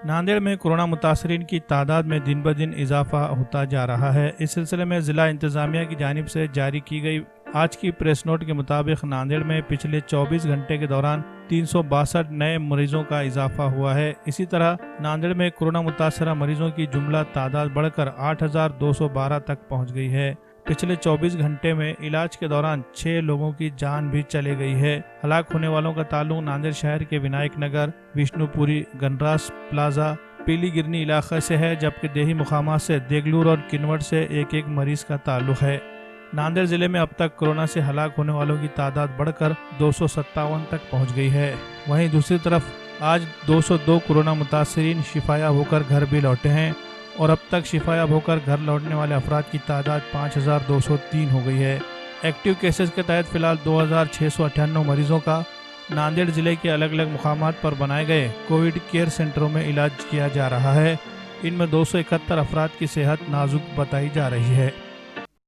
नांदेड़ में कोरोना मुतासरीन की तादाद में दिन ब दिन इजाफा होता जा रहा है। इस सिलसिले में जिला इंतजामिया की जानिब से जारी की गई आज की प्रेस नोट के मुताबिक नांदेड़ में पिछले 24 घंटे के दौरान 362 नए मरीजों का इजाफा हुआ है। इसी तरह नांदेड़ में कोरोना मुतासरा मरीजों की जुमला तादाद बढ़कर 8,212 तक पहुंच गई है। पिछले 24 घंटे में इलाज के दौरान 6 लोगों की जान भी चली गई है। हलाक होने वालों का ताल्लुक नांदेड़ शहर के विनायक नगर, विष्णुपुरी, गनरास प्लाजा, पीली गिरनी इलाके से है, जबकि देही मुकामात से देगलूर और किनवट से एक एक मरीज का ताल्लुक है। नांदेड़ जिले में अब तक कोरोना से हलाक होने वालों की तादाद बढ़कर 257 तक पहुंच गई है। वहीं दूसरी तरफ आज 202 कोरोना मुतासरीन शिफायाब होकर घर भी लौटे हैं और अब तक शिफायाब होकर घर लौटने वाले अफराद की तादाद 5,203 हो गई है। एक्टिव केसेस के तहत फिलहाल 2,698 मरीजों का नांदेड़ जिले के अलग अलग मुकामात पर बनाए गए कोविड केयर सेंटरों में इलाज किया जा रहा है। इनमें 271 अफराद की सेहत नाजुक बताई जा रही है।